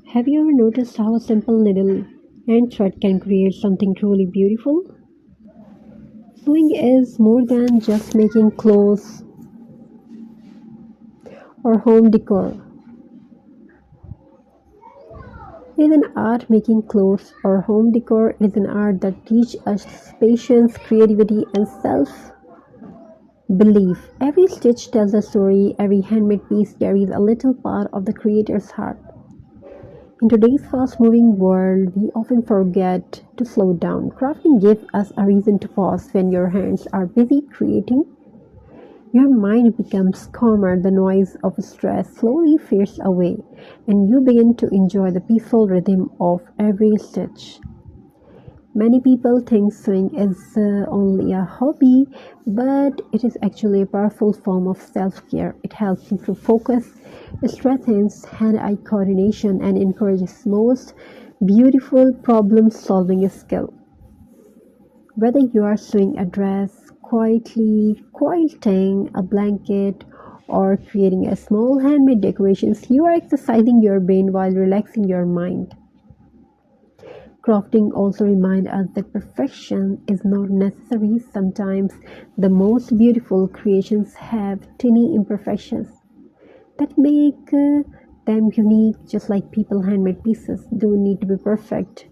Have you ever noticed how a simple little hand thread can create something truly beautiful? Sewing is more than just making clothes or home decor. It is an art. Making clothes or home decor is an art that teaches us patience, creativity, and self belief. Every stitch tells a story, every handmade piece carries a little part of the creator's heart. In today's fast moving world, we often forget to slow down. Crafting gives us a reason to pause. When your hands are busy creating, your mind becomes calmer, the noise of stress slowly fades away, and you begin to enjoy the peaceful rhythm of every stitch. Many people think sewing is only a hobby, but it is actually a powerful form of self care. It helps improve focus, strengthens hand eye coordination, and encourages most beautiful problem solving skill. Whether you are sewing a dress, quietly quilting a blanket, or creating a small handmade decorations, you are exercising your brain while relaxing your mind. Crafting also reminds us that perfection is not necessary. Sometimes the most beautiful creations have tiny imperfections that make them unique, just like people handmade pieces don't need to be perfect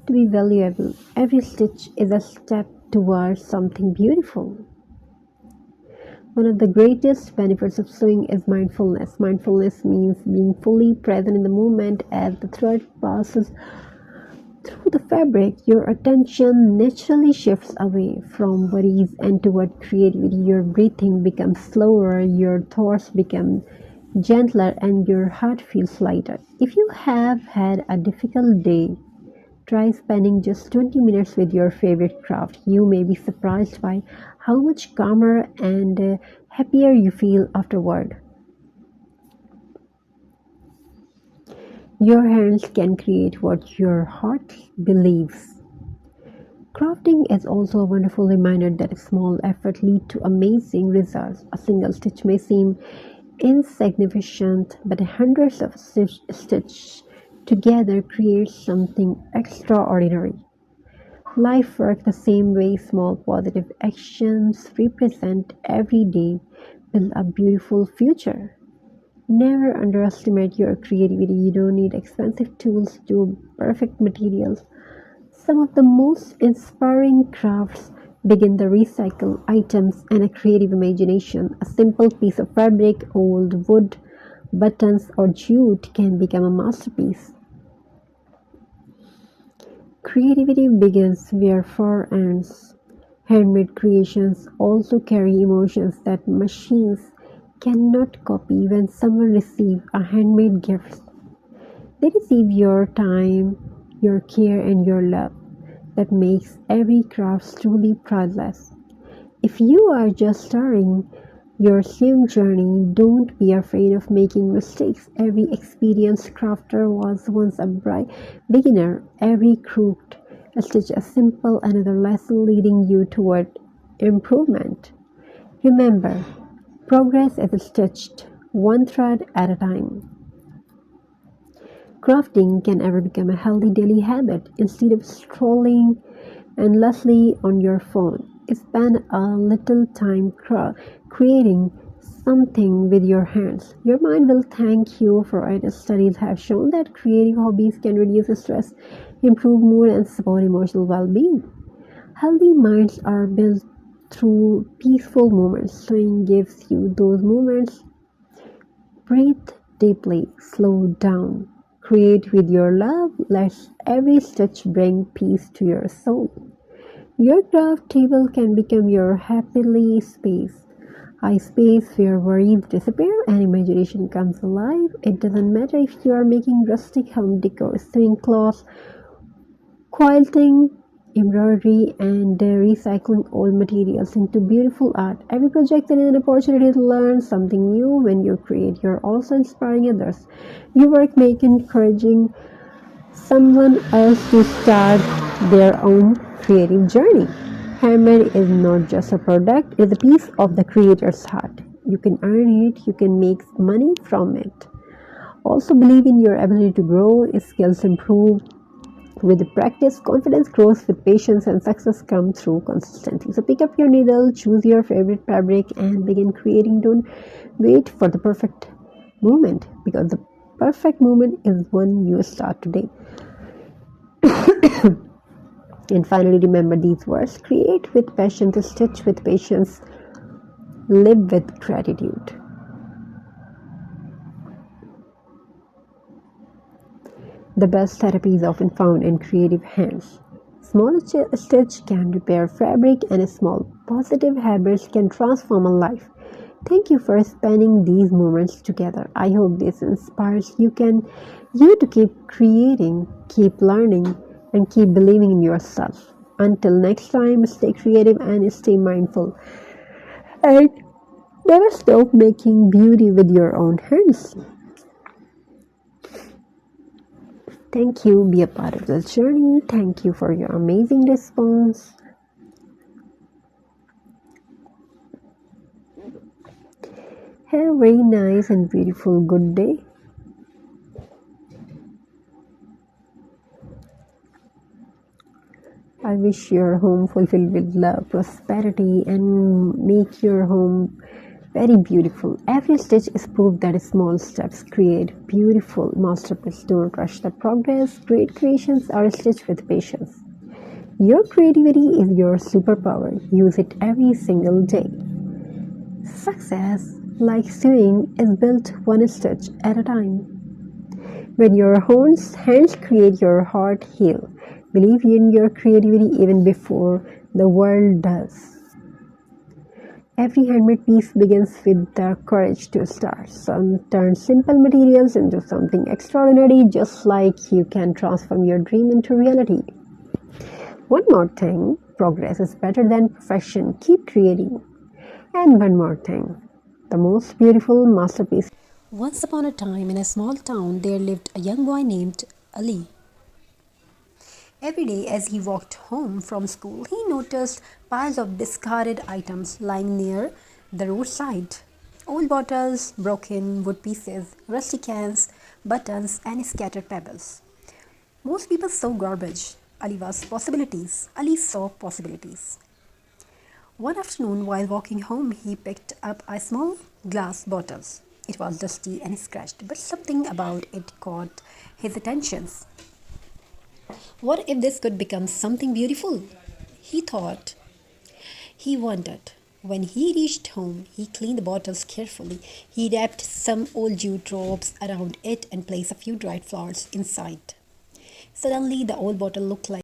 to be valuable. Every stitch is a step towards something beautiful. One of the greatest benefits of sewing is mindfulness. Mindfulness means being fully present in the moment as the thread passes through the fabric. Your attention naturally shifts away from worries and toward creativity. Your breathing becomes slower, your thoughts become gentler, and your heart feels lighter. If you have had a difficult day, try spending just 20 minutes with your favorite craft. You may be surprised by how much calmer and happier you feel afterward. Your hands can create what your heart believes. Crafting is also a wonderful reminder that small effort lead to amazing results. A single stitch may seem insignificant, but hundreds of stitches together create something extraordinary. Life works the same way. Small positive actions represent every day build a beautiful future. Never underestimate your creativity. You don't need expensive tools to perfect materials. Some of the most inspiring crafts begin the recycle items and a creative imagination. A simple piece of fabric, old wood, buttons, or jute can become a masterpiece. Creativity begins where far ends. Handmade creations also carry emotions that machines cannot copy. When someone receives a handmade gift, they receive your time, your care, and your love. That makes every craft truly priceless. If you are just starting your sewing journey, don't be afraid of making mistakes. Every experienced crafter was once a bright beginner. Every crooked stitch a simple another lesson leading you toward improvement. Remember, progress is stitched one thread at a time. Crafting can ever become a healthy daily habit. Instead of scrolling endlessly on your phone, spend a little time creating something with your hands. Your mind will thank you for it. Studies have shown that creative hobbies can reduce stress, improve mood, and support emotional well being. Healthy minds are built through peaceful moments. Sewing gives you those moments. Breathe deeply, slow down, create with your love. Let every stitch bring peace to your soul. Your craft table can become your happily space, a space where worries disappear and imagination comes alive. It doesn't matter if you are making rustic home decor, sewing cloths, quilting, embroidery, and recycling old materials into beautiful art. Every project is an opportunity to learn something new. When you create, you're also inspiring others. Your work may encouraging someone else to start their own creative journey. Handmade is not just a product, it is a piece of the creator's heart. You can earn it, you can make money from it, Also, believe in your ability to grow. Skills improve with practice, confidence grows with patience, and success comes through consistency. So, pick up your needle, choose your favorite fabric, and begin creating. Don't wait for the perfect moment, because the perfect moment is when you start today. And finally, remember these words: create with passion, to stitch with patience, live with gratitude. The best therapy is often found in creative hands. Small stitch can repair fabric, and small positive habits can transform a life. Thank you for spending these moments together. I hope this inspires you to keep creating, keep learning, and keep believing in yourself. Until next time, stay creative and stay mindful. And never stop making beauty with your own hands. Thank you. Be a part of this journey. Thank you for your amazing response. Have a very nice and beautiful good day. I wish your home fulfilled with love, prosperity, and make your home very beautiful. Every stitch is proof that small steps create beautiful masterpieces. Don't rush the progress. Great creations are stitched with patience. Your creativity is your superpower. Use it every single day. Success, like sewing, is built one stitch at a time. When your hands create, your heart heals. Believe in your creativity even before the world does. Every handmade piece begins with the courage to start. Some turn simple materials into something extraordinary, just like you can transform your dream into reality. One more thing, progress is better than perfection. Keep creating. And one more thing, the most beautiful masterpiece. Once upon a time, in a small town, there lived a young boy named Ali. Every day as he walked home from school, he noticed piles of discarded items lying near the roadside. Old bottles, broken wood pieces, rusty cans, buttons, and scattered pebbles. Most people saw garbage. Ali saw possibilities. One afternoon, while walking home, he picked up a small glass bottle. It was dusty and scratched, but something about it caught his attention. What if this could become something beautiful? He thought. He wondered. When he reached home, he cleaned the bottles carefully. He wrapped some old jute ropes around it and placed a few dried flowers inside. Suddenly, the old bottle looked like